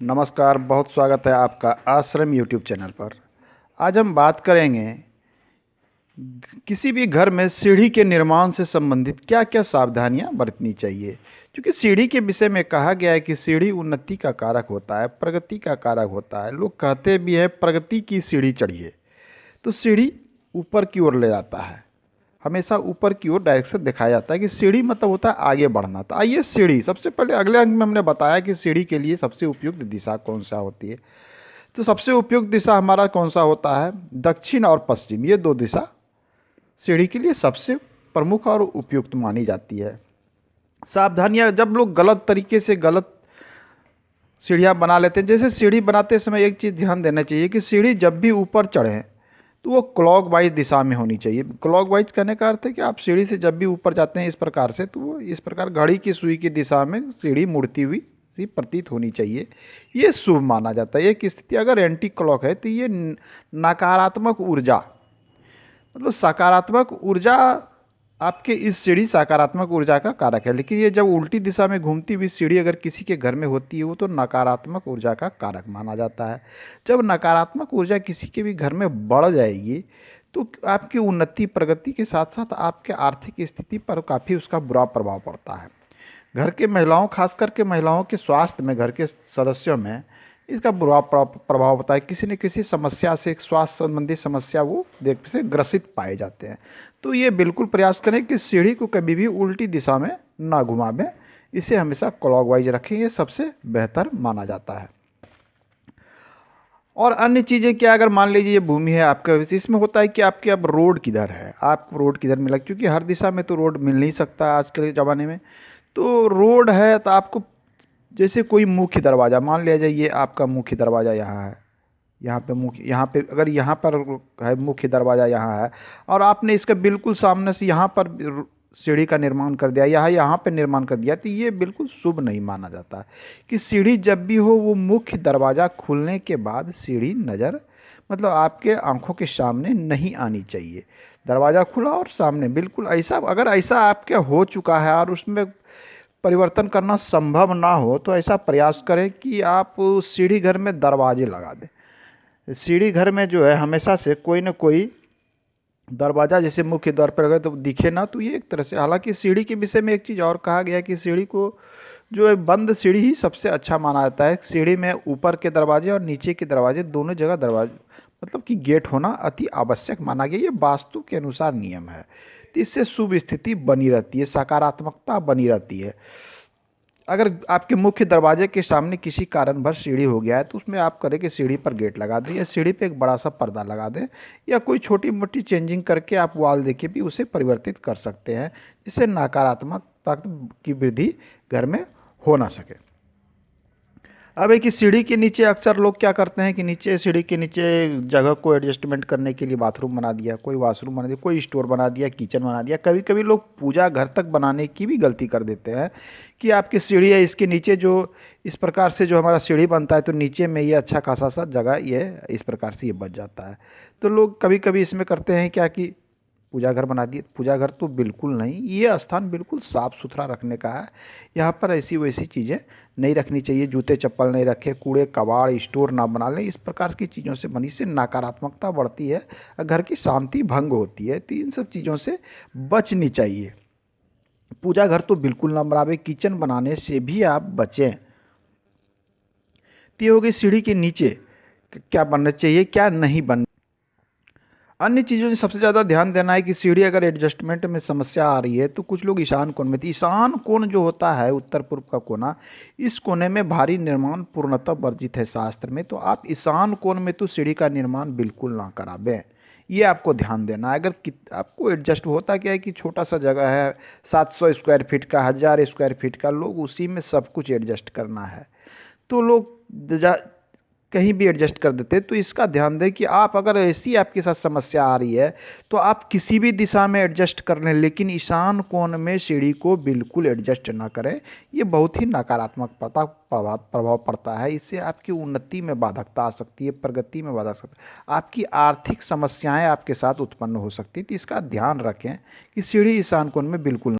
नमस्कार, बहुत स्वागत है आपका आश्रम यूट्यूब चैनल पर। आज हम बात करेंगे किसी भी घर में सीढ़ी के निर्माण से संबंधित क्या क्या सावधानियां बरतनी चाहिए। क्योंकि सीढ़ी के विषय में कहा गया है कि सीढ़ी उन्नति का कारक होता है, प्रगति का कारक होता है। लोग कहते भी हैं प्रगति की सीढ़ी चढ़िए। तो सीढ़ी ऊपर की ओर ले जाता है, हमेशा ऊपर की ओर डायरेक्शन दिखाया जाता है कि सीढ़ी मतलब होता है आगे बढ़ना। तो आइए सीढ़ी, सबसे पहले अगले अंक में हमने बताया कि सीढ़ी के लिए सबसे उपयुक्त दिशा कौन सा होती है। तो सबसे उपयुक्त दिशा हमारा कौन सा होता है? दक्षिण और पश्चिम, ये दो दिशा सीढ़ी के लिए सबसे प्रमुख और उपयुक्त मानी जाती है। सावधानियां, जब लोग गलत तरीके से गलत सीढ़ियाँ बना लेते हैं, जैसे सीढ़ी बनाते समय एक चीज़ ध्यान देना चाहिए कि सीढ़ी जब भी ऊपर चढ़ें तो वो क्लॉकवाइज दिशा में होनी चाहिए। क्लॉकवाइज कहने का अर्थ है कि आप सीढ़ी से जब भी ऊपर जाते हैं इस प्रकार से, तो वो इस प्रकार घड़ी की सुई की दिशा में सीढ़ी मुड़ती हुई सी प्रतीत होनी चाहिए। ये शुभ माना जाता है। एक स्थिति अगर एंटी क्लॉक है तो ये नकारात्मक ऊर्जा, मतलब सकारात्मक ऊर्जा, आपके इस सीढ़ी सकारात्मक ऊर्जा का कारक है। लेकिन ये जब उल्टी दिशा में घूमती हुई सीढ़ी अगर किसी के घर में होती है वो तो नकारात्मक ऊर्जा का कारक माना जाता है। जब नकारात्मक ऊर्जा किसी के भी घर में बढ़ जाएगी तो आपकी उन्नति प्रगति के साथ साथ आपके आर्थिक स्थिति पर काफ़ी उसका बुरा प्रभाव पड़ता है। घर के महिलाओं, खास करके महिलाओं के स्वास्थ्य में, घर के सदस्यों में इसका बुरा प्रभाव होता है। किसी न किसी समस्या से, एक स्वास्थ्य संबंधी समस्या वो देख से ग्रसित पाए जाते हैं। तो ये बिल्कुल प्रयास करें कि सीढ़ी को कभी भी उल्टी दिशा में ना घुमावें, इसे हमेशा क्लॉकवाइज रखें, ये सबसे बेहतर माना जाता है। और अन्य चीज़ें क्या, अगर मान लीजिए ये भूमि है आपका, इसमें होता है कि आपके अब रोड किधर है, आप रोड किधर मिला, क्योंकि हर दिशा में तो रोड मिल नहीं सकता आज के ज़माने में। तो रोड है तो आपको, जैसे कोई मुख्य दरवाज़ा मान लिया जाए, ये आपका मुख्य दरवाज़ा यहाँ है, यहाँ पे मुख्य, यहाँ पे अगर यहाँ पर है मुख्य दरवाज़ा यहाँ है और आपने इसका बिल्कुल सामने से यहाँ पर सीढ़ी का निर्माण कर दिया, यहाँ पे निर्माण कर दिया, तो ये बिल्कुल शुभ नहीं माना जाता है। कि सीढ़ी जब भी हो वो मुख्य दरवाज़ा खुलने के बाद सीढ़ी नज़र, मतलब आपके आंखों के सामने नहीं आनी चाहिए। दरवाज़ा खुला और सामने बिल्कुल ऐसा, अगर ऐसा आपके हो चुका है और उसमें परिवर्तन करना संभव ना हो तो ऐसा प्रयास करें कि आप सीढ़ी घर में दरवाजे लगा दें। सीढ़ी घर में जो है हमेशा से कोई ना कोई दरवाज़ा, जैसे मुख्य द्वार पर अगर तो दिखे ना, तो ये एक तरह से, हालांकि सीढ़ी के विषय में एक चीज़ और कहा गया है कि सीढ़ी को जो है बंद सीढ़ी ही सबसे अच्छा माना जाता है। सीढ़ी में ऊपर के दरवाजे और नीचे के दरवाजे दोनों जगह दरवाजे, मतलब कि गेट होना अति आवश्यक माना गया। ये वास्तु के अनुसार नियम है। तो इससे शुभ स्थिति बनी रहती है, सकारात्मकता बनी रहती है। अगर आपके मुख्य दरवाजे के सामने किसी कारणवश सीढ़ी हो गया है तो उसमें आप करें कि सीढ़ी पर गेट लगा दें या सीढ़ी पे एक बड़ा सा पर्दा लगा दें, या कोई छोटी मोटी चेंजिंग करके आप वॉल देके भी उसे परिवर्तित कर सकते हैं, जिससे नकारात्मकता की वृद्धि घर में हो ना सके। अब एक सीढ़ी के नीचे अक्सर लोग क्या करते हैं कि नीचे, सीढ़ी के नीचे जगह को एडजस्टमेंट करने के लिए बाथरूम बना दिया, कोई वॉशरूम बना दिया, कोई स्टोर बना दिया, किचन बना दिया। कभी कभी लोग पूजा घर तक बनाने की भी गलती कर देते हैं कि आपकी सीढ़ी है, इसके नीचे जो इस प्रकार से जो हमारा सीढ़ी बनता है तो नीचे में ये अच्छा खासा सा जगह ये इस प्रकार से ये बच जाता है। तो लोग कभी कभी इसमें करते हैं क्या कि पूजा घर बना दिए। पूजा घर तो बिल्कुल नहीं, ये स्थान बिल्कुल साफ़ सुथरा रखने का है। यहाँ पर ऐसी वैसी चीज़ें नहीं रखनी चाहिए, जूते चप्पल नहीं रखें, कूड़े कबाड़ स्टोर ना बना लें। इस प्रकार की चीज़ों से बनी से नकारात्मकता बढ़ती है, घर की शांति भंग होती है। तो इन सब चीज़ों से बचनी चाहिए। पूजा घर तो बिल्कुल ना बनावे, किचन बनाने से भी आप बचें। तो ये हो गई सीढ़ी के नीचे क्या बनना चाहिए, क्या नहीं बनना। अन्य चीज़ों में सबसे ज़्यादा ध्यान देना है कि सीढ़ी अगर एडजस्टमेंट में समस्या आ रही है तो कुछ लोग ईशान कोण में, ईशान कोण जो होता है उत्तर पूर्व का कोना, इस कोने में भारी निर्माण पूर्णतः वर्जित है शास्त्र में। तो आप ईशान कोण में तो सीढ़ी का निर्माण बिल्कुल ना करावें, ये आपको ध्यान देना है। अगर आपको एडजस्ट होता क्या है कि छोटा सा जगह है, 700 स्क्वायर फीट का, 1000 स्क्वायर फीट का, लोग उसी में सब कुछ एडजस्ट करना है तो लोग कहीं भी एडजस्ट कर देते। तो इसका ध्यान दें कि आप अगर ऐसी आपके साथ समस्या आ रही है तो आप किसी भी दिशा में एडजस्ट कर लें, लेकिन ईशान कोण में सीढ़ी को बिल्कुल एडजस्ट ना करें। ये बहुत ही नकारात्मक प्रभाव पड़ता है। इससे आपकी उन्नति में बाधकता आ सकती है, प्रगति में बाधा आ सकती है, आपकी आर्थिक समस्याएं आपके साथ उत्पन्न हो सकती है। तो इसका ध्यान रखें कि सीढ़ी ईशान कोण में बिल्कुल